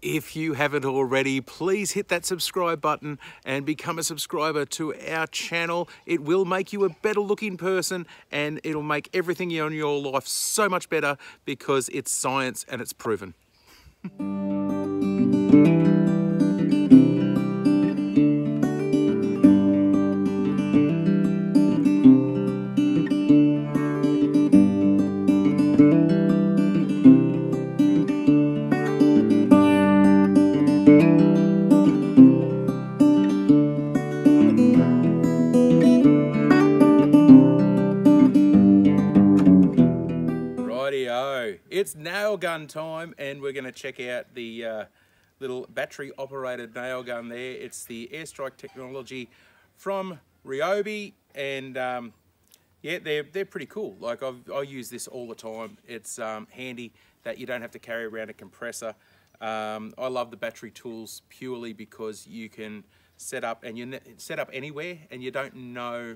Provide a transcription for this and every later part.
If you haven't already, please hit that subscribe button and become a subscriber to our channel. It will make you a better looking person, and it'll make everything in your life so much better because it's science and it's proven. Rightio, it's nail gun time, and we're going to check out the little battery operated nail gun there. It's the AirStrike technology from Ryobi, and yeah, they're pretty cool. Like I use this all the time. It's handy that you don't have to carry around a compressor. I love the battery tools purely because you can set up, and you set up anywhere, and you don't know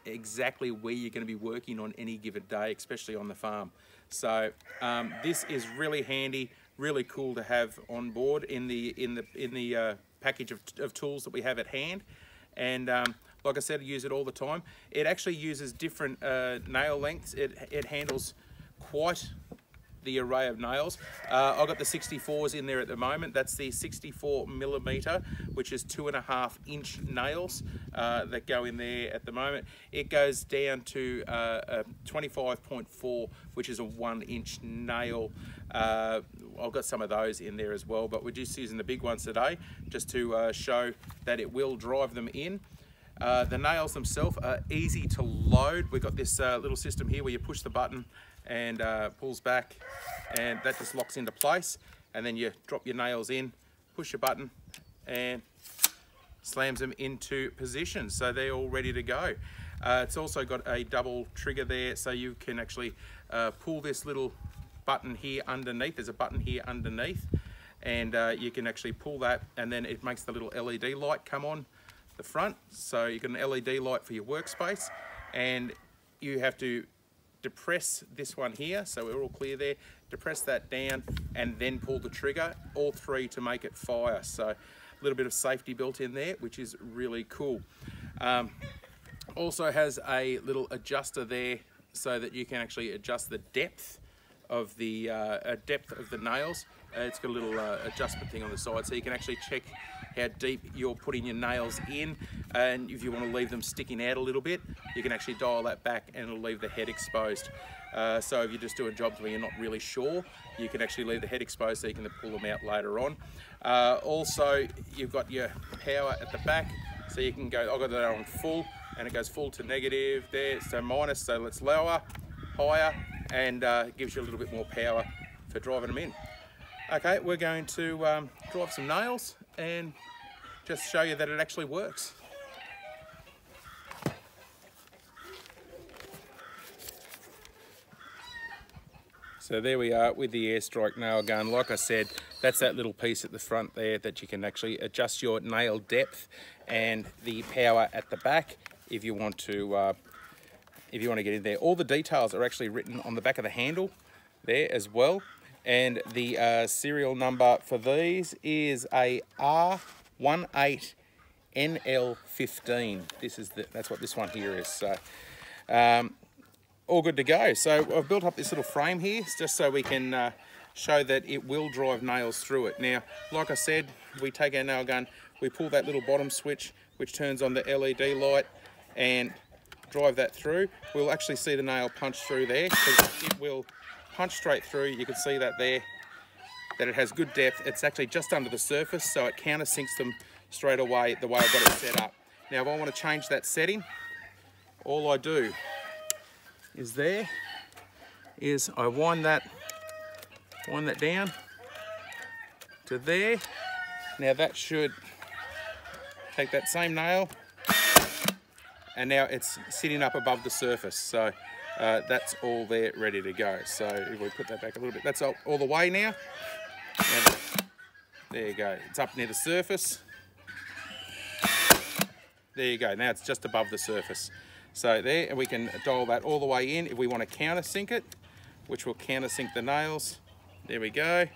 exactly where you're going to be working on any given day, especially on the farm. So this is really handy, really cool to have on board in the package of tools that we have at hand. And like I said, I use it all the time. It actually uses different nail lengths. It handles quite the array of nails. I've got the 64s in there at the moment. That's the 64mm, which is 2.5-inch nails that go in there at the moment. It goes down to a 25.4, which is a 1-inch nail. I've got some of those in there as well, but we're just using the big ones today just to show that it will drive them in. The nails themselves are easy to load. We've got this little system here where you push the button and pulls back, and that just locks into place, and then you drop your nails in, push your button, and slams them into position, so they're all ready to go. It's also got a double trigger there, so you can actually pull this little button here underneath. There's a button here underneath, and you can actually pull that, and then it makes the little LED light come on the front. So you got an LED light for your workspace, and you have to depress this one here, so we're all clear there. Depress that down and then pull the trigger, all three, to make it fire. So a little bit of safety built in there, which is really cool. Also has a little adjuster there so that you can actually adjust the depth of the nails. It's got a little adjustment thing on the side, so you can actually check how deep you're putting your nails in, and if you want to leave them sticking out a little bit, you can actually dial that back and it'll leave the head exposed. So if you're just doing jobs where you're not really sure, you can actually leave the head exposed so you can pull them out later on. Also, you've got your power at the back, so you can go, I've got that on full, and it goes full to negative there, so minus, so let's lower, higher, and gives you a little bit more power for driving them in. Okay, we're going to drive some nails and just show you that it actually works. So there we are with the AirStrike nail gun. Like I said, that's that little piece at the front there that you can actually adjust your nail depth, and the power at the back if you want to get in there. All the details are actually written on the back of the handle there as well. And the serial number for these is a R18NL15. That's what this one here is. So all good to go. So I've built up this little frame here just so we can show that it will drive nails through it. Now, like I said, we take our nail gun, we pull that little bottom switch which turns on the LED light and drive that through. We'll actually see the nail punch through there, because it will punch straight through. You can see that there, that it has good depth. It's actually just under the surface, so it countersinks them straight away the way I've got it set up. Now, if I want to change that setting, all I do is I wind that down to there. Now that should take that same nail, and now it's sitting up above the surface. So that's all there ready to go. So if we put that back a little bit, that's all the way now. And there you go, it's up near the surface. There you go, now it's just above the surface. So there, and we can dial that all the way in if we want to countersink it, which will countersink the nails. There we go.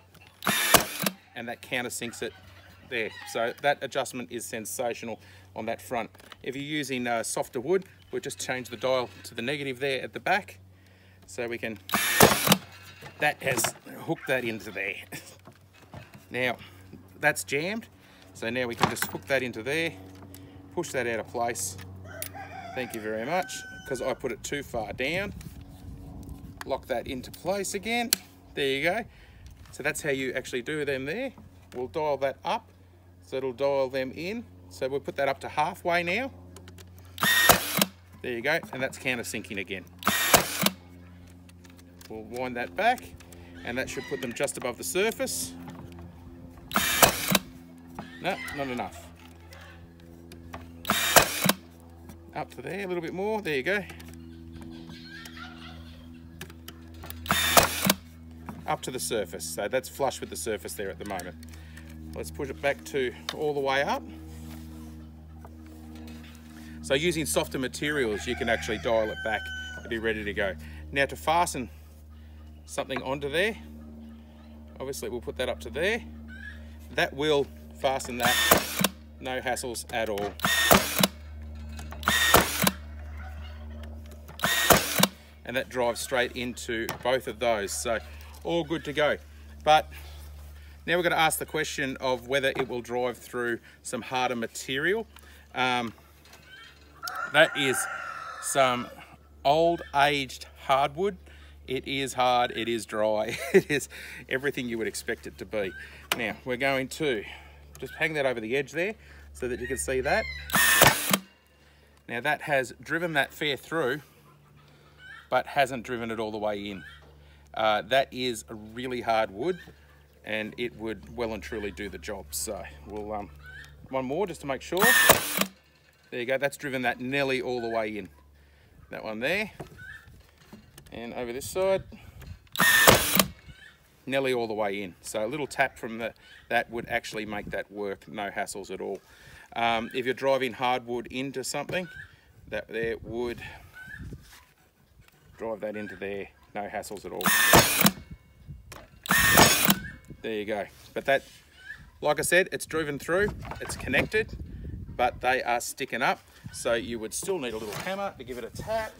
and that countersinks it there. So that adjustment is sensational on that front. If you're using softer wood, we'll just change the dial to the negative there at the back, so we can, that has hooked that into there. Now that's jammed, so now we can just hook that into there, push that out of place. Thank you very much, because I put it too far down. Lock that into place again. There you go. So that's how you actually do them there. We'll dial that up, so it'll dial them in. So we'll put that up to halfway now. There you go, and that's countersinking again. We'll wind that back, and that should put them just above the surface. No, not enough. Up to there, a little bit more, there you go. Up to the surface, so that's flush with the surface there at the moment. Let's push it back to all the way up. So using softer materials, you can actually dial it back to be ready to go. Now to fasten something onto there, obviously we'll put that up to there. That will fasten that, no hassles at all. And that drives straight into both of those, so all good to go. But now we're going to ask the question of whether it will drive through some harder material. That is some old aged hardwood. It is hard, it is dry, it is everything you would expect it to be. Now we're going to just hang that over the edge there so that you can see that. Now that has driven that fair through, but hasn't driven it all the way in. That is a really hard wood, and it would well and truly do the job. So we'll, one more just to make sure. There you go, that's driven that nearly all the way in. That one there, and over this side, nearly all the way in. So a little tap from that would actually make that work, no hassles at all. If you're driving hardwood into something, that there would drive that into there, no hassles at all. There you go. But that, like I said, it's driven through, it's connected, but they are sticking up. So you would still need a little hammer to give it a tap.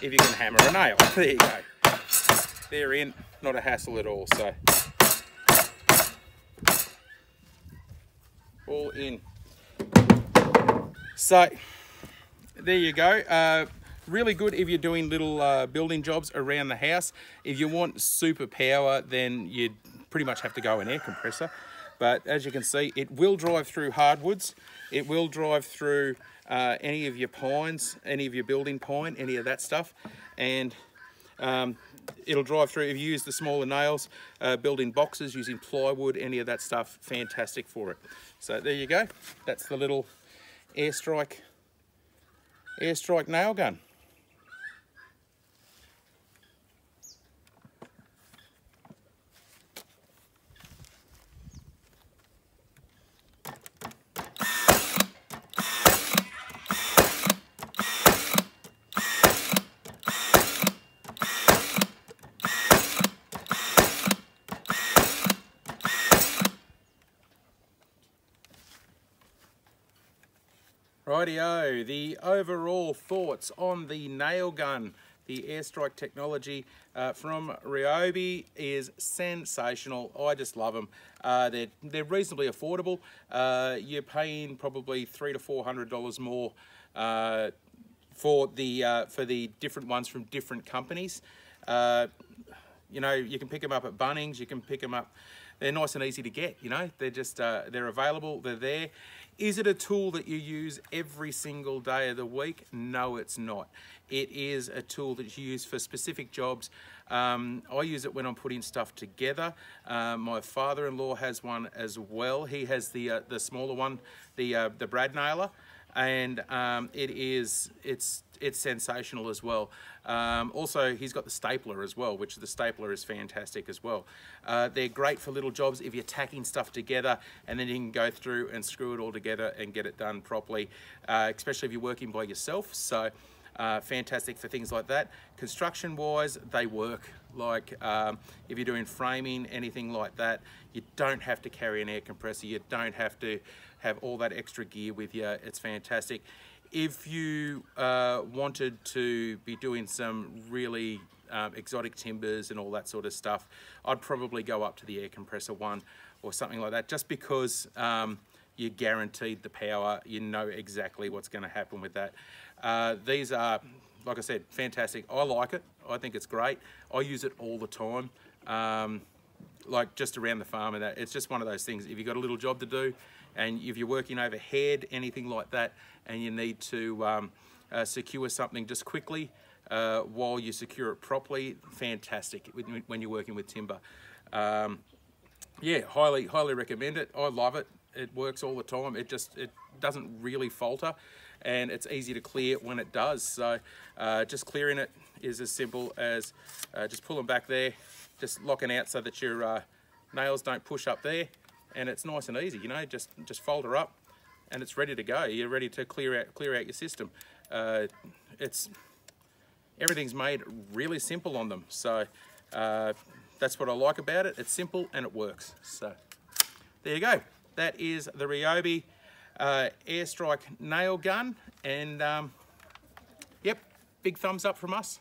If you can hammer a nail, there you go. They're in, not a hassle at all, so. All in. So, there you go. Really good if you're doing little building jobs around the house. If you want super power, then you'd pretty much have to go an air compressor. But as you can see, it will drive through hardwoods. It will drive through any of your pines, any of your building pine, any of that stuff. And it'll drive through, if you use the smaller nails, building boxes, using plywood, any of that stuff, fantastic for it. So there you go. That's the little AirStrike nail gun. Rightio, the overall thoughts on the nail gun, the AirStrike technology from Ryobi is sensational. I just love them. They're reasonably affordable. You're paying probably $300 to $400 more for the different ones from different companies. You know, you can pick them up at Bunnings. You can pick them up. They're nice and easy to get. You know, they're just they're available. They're there. Is it a tool that you use every single day of the week? No, it's not. It is a tool that you use for specific jobs. I use it when I'm putting stuff together. My father-in-law has one as well. He has the smaller one, the brad nailer, and it's sensational as well. Also, he's got the stapler as well, which the stapler is fantastic as well. They're great for little jobs if you're tacking stuff together, and then you can go through and screw it all together and get it done properly, especially if you're working by yourself. So fantastic for things like that. Construction wise, they work. Like if you're doing framing, anything like that, you don't have to carry an air compressor, you don't have to have all that extra gear with you. It's fantastic. If you wanted to be doing some really exotic timbers and all that sort of stuff, I'd probably go up to the air compressor one or something like that, just because you're guaranteed the power, you know exactly what's going to happen with that. These are, like I said, fantastic. I like it. I think it's great. I use it all the time, like just around the farm and that. It's just one of those things. If you've got a little job to do, and if you're working overhead, anything like that, and you need to secure something just quickly while you secure it properly, fantastic when you're working with timber. Yeah, highly recommend it. I love it. It works all the time. It doesn't really falter, and it's easy to clear when it does. So just clearing it is as simple as just pulling back there, just locking out so that your nails don't push up there, and it's nice and easy. You know, just fold her up, and it's ready to go. You're ready to clear out your system. Everything's made really simple on them. So that's what I like about it. It's simple and it works. So there you go. That is the Ryobi AirStrike nail gun, and yep, big thumbs up from us.